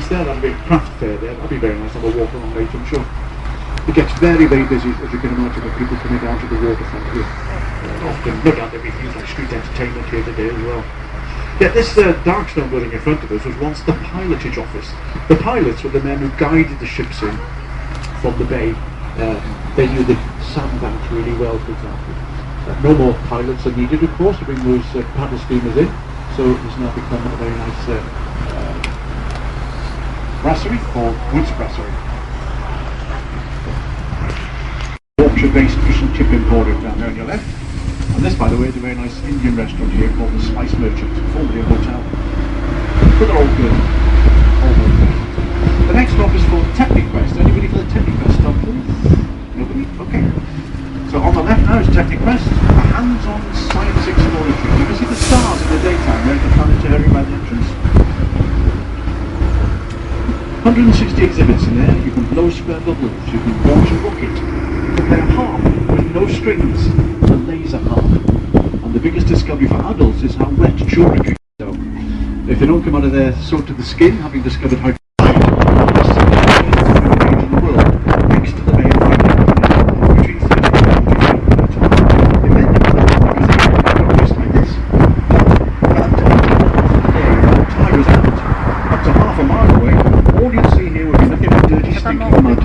nice there. That'll be a craft fair there. That'll be very nice. Have a walk along later, I'm sure. It gets very, very busy, as you can imagine, with people coming down to the waterfront here. Often, no doubt there'll be things like street entertainment here today as well. Yeah, this dark stone building in front of us was once the pilotage office. The pilots were the men who guided the ships in from the bay. They knew the sandbanks really well, for example. No more pilots are needed, of course, to bring those paddle steamers in. So it's now become a very nice brasserie called Woods Brasserie. Yorkshire-based fish and chip emporium down there on your left. And this, by the way, is a very nice Indian restaurant here called the Spice Merchant, formerly a hotel. But they're all good. All good. The next stop is called Techniquest. Anybody for the Techniquest stop, please? Nobody? Okay. So on the left now is Techniquest, a hands-on science exploratory. You can see the stars in the daytime there at the planetarium by the entrance. 160 exhibits in there. You can blow square bubbles, you can launch a rocket, you can play a harp with no strings, a laser harp. And the biggest discovery for adults is how wet children can get. So if they don't come out of there soaked to the skin, having discovered how to fly, this is the most range in the world, next to the Bay of Bengal, between 30 and 40 feet. If they look just like this, at the tide was out, up to half a mile away, all you'd see here would be nothing but dirty, stinking mud.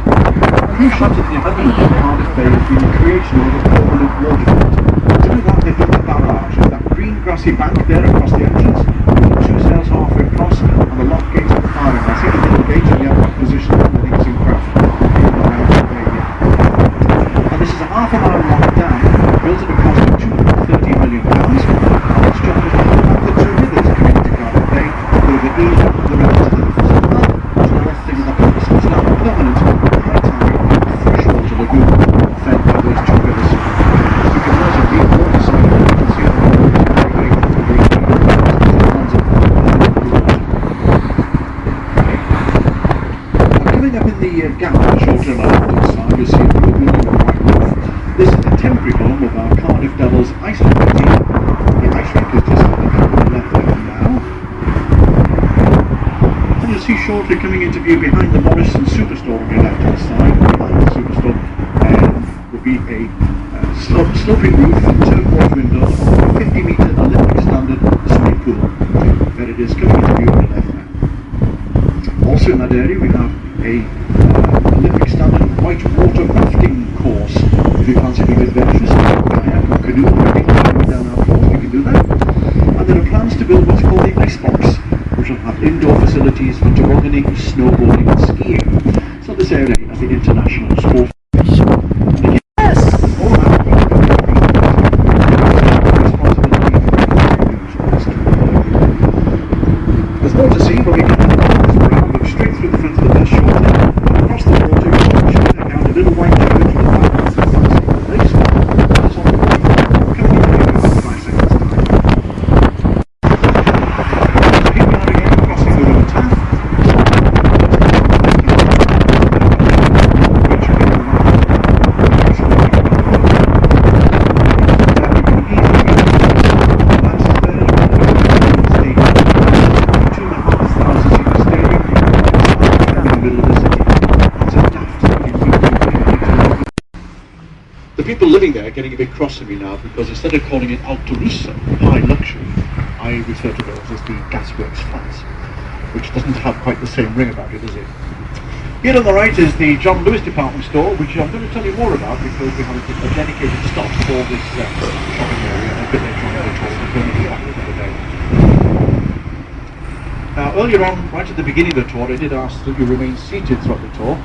Crucial to the development of Cardiff Bay has been the creation of a permanent waterfront. To do that, they built a barrage with that green grassy bank there across the entrance, with 2 sails halfway across, and the lock gates at the far end. I see the little gate in the upright position of the Lincoln craft. And this is a half a mile long dam, built at a cost of £230 million. Its job is to hold back the 2 rivers coming into Cardiff Bay, the River Eve and the River Tyne. It's another thing that happens. It's now a permanent freshwater lagoon fed by those 2 rivers. You can imagine being water side, you can see the water is very, very comfortably. Coming up in the gap on the shoulder on the left side, you'll see a blue building with a white roof. This is the temporary home of our Cardiff Devils ice hockey team. The ice rink is just on the left there now. And you'll see shortly coming into view behind the Morrison Superstore on your left hand side. Behind the Superstore will be a sloping roof and turquoise windows, 50-metre Olympic standard swimming pool. There it is coming into view on the left now. Also in that area we have a Olympic standard white water rafting course. If you fancy being adventurous, kayak or canoe or anything down our course, you can do that. And there are plans to build what's called the Icebox, which will have indoor facilities for tobogganing, snowboarding and skiing. So this area is the international sport. Yes! All that there's more to see, but we can look straight through the front of the bus shortly, across the water, shooting down a little white carriage with a white house and the lakes. That's all coming in here in about 5 seconds time. So here we are again, crossing the River Taff. People living there are getting a bit cross with me now because instead of calling it Alto Russo, high luxury, I refer to those as the Gasworks flats, which doesn't have quite the same ring about it, does it? Here on the right is the John Lewis department store, which I'm going to tell you more about because we have a dedicated stop for this shopping area and a bit later on in the tour. We're going to be back another day. Now earlier on, right at the beginning of the tour, I did ask that you remain seated throughout the tour.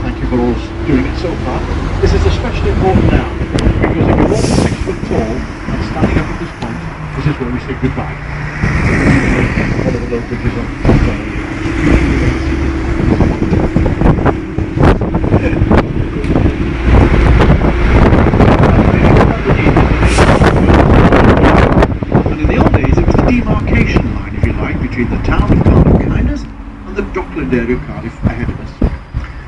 Thank you for all doing it so far. This is especially important now, because if you're more than 6 foot tall and standing up at this point, this is where we say goodbye. One of the low bridges on and in the old days, it was the demarcation line, if you like, between the town of Cardiff and the Dockland area of Cardiff ahead of us.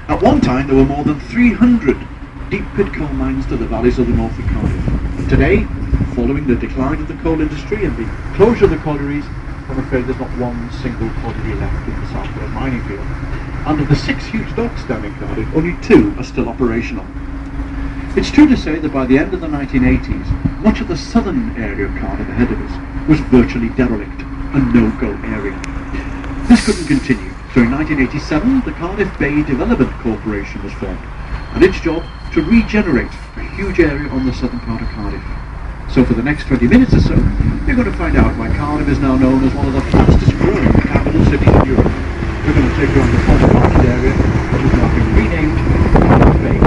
At one time, there were more than 300 deep pit coal mines to the valleys of the north of Cardiff. Today, following the decline of the coal industry and the closure of the collieries, I'm afraid there's not one single colliery left in the South Wales mine. feel. And of the 6 huge docks down in Cardiff, only 2 are still operational. It's true to say that by the end of the 1980s, much of the southern area of Cardiff ahead of us was virtually derelict, a no-go area. This couldn't continue, so in 1987 the Cardiff Bay Development Corporation was formed, and its job to regenerate a huge area on the southern part of Cardiff. So for the next 20 minutes or so, you're going to find out why Cardiff is now known as one of the fastest growing capital cities in Europe. We're going to take you on the former market area, which is now been renamed Cardiff Bay.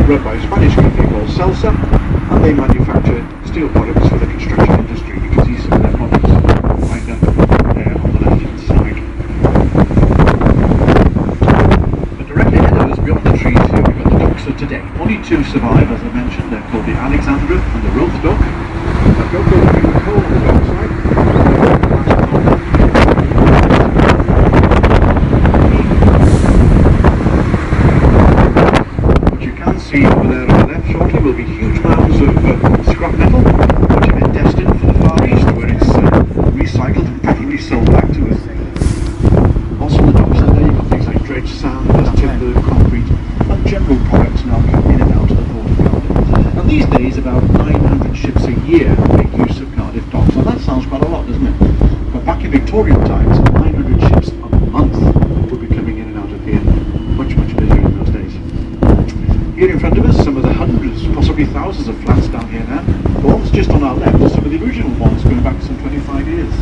Run by a Spanish company called Celsa, and they manufacture steel products for the construction industry. You can see some of their products right up there on the left hand side. But directly ahead of us, beyond the trees here, we've got the docks of today. Only 2 survive, as I mentioned. They're called the Alexandra and the Roath Dock. I've got to go through the coal on the dockside. Over there on the left shortly will be huge mounds of scrap metal, which have been destined for the Far East, where it's recycled and probably sold back to us. Also on the docks there you've got things like dredged sand, timber, concrete, and general products now come in and out of the port of Cardiff. And these days about 900 ships a year make use of Cardiff docks. Now that sounds quite a lot, doesn't it? But back in Victorian times, 900 ships a month would be coming in and out of here. Much busier in those days. Here in front of us, some of the hundreds, possibly thousands of flats down here now. The ones just on our left are some of the original ones going back some 25 years.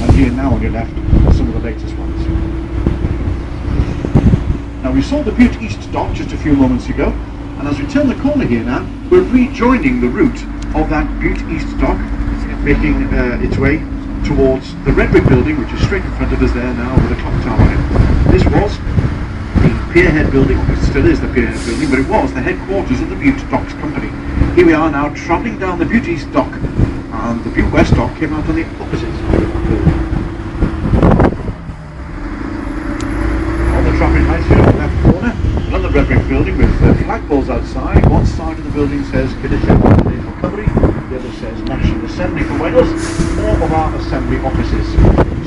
And here now on your left are some of the latest ones. Now we saw the Bute East Dock just a few moments ago, and as we turn the corner here now, we're rejoining the route of that Bute East Dock, making its way towards the Red Brick Building, which is straight in front of us there now with a clock tower on it. This was the Pierhead Building, it still is the Pierhead Building, but it was the headquarters of the Bute Docks Company. Here we are now travelling down the Bute East Dock, and the Bute West Dock came out on the opposite side of that building. On the traffic lights here on the left corner, another Red Brick Building with flagpoles outside. One side of the building says Condition Recovery, the other says National Assembly for Wales, all of our assembly offices.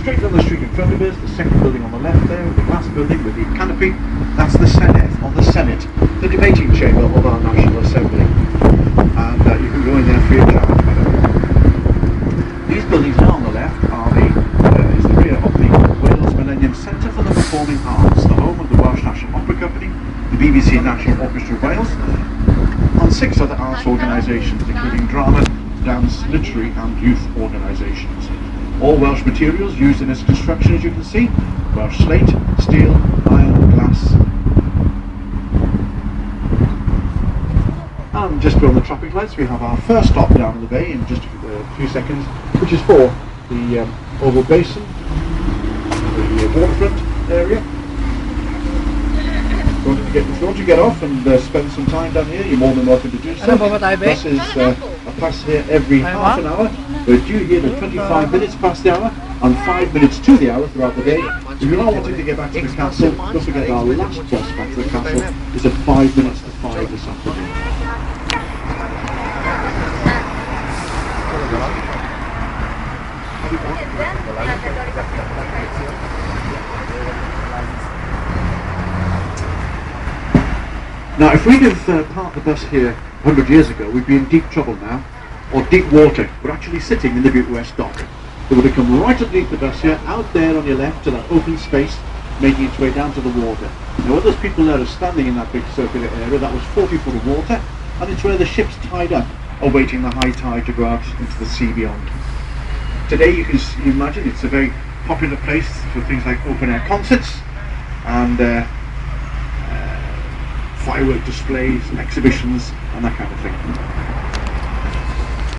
Straight down the street in front of us, the second building on the left there, the glass building with the canopy, that's the Senedd on the Senate, the debating chamber of our National Assembly. And you can go in there free of charge, by the way. These buildings now on the left are is the rear of the Wales Millennium Centre for the Performing Arts, the home of the Welsh National Opera Company, the BBC National Orchestra of Wales, and 6 other arts organisations, including drama, dance, literary and youth organisations. All Welsh materials used in its construction, as you can see: Welsh slate, steel, iron, glass. And just beyond the traffic lights we have our first stop down in the bay in just a few seconds, which is for the Oval Basin, the waterfront area. If you want to get off and spend some time down here, you're more than welcome to do so. This is a pass here every half an hour. We're due here at 25 minutes past the hour and 5 minutes to the hour throughout the day. If you're not wanting to get back to the castle, don't forget our last bus back to the castle is at 5 minutes to 5 this afternoon. Now, if we'd have parked the bus here 100 years ago, we'd be in deep trouble now, or deep water. We're actually sitting in the Bute West dock. It would have come right underneath the bus here, out there on your left to that open space, making its way down to the water. Now, what those people there are standing in that big circular area, that was 40 foot of water, and it's where the ship's tied up, awaiting the high tide to go out into the sea beyond. Today, you can imagine it's a very popular place for things like open air concerts and firework displays, exhibitions, and that kind of thing.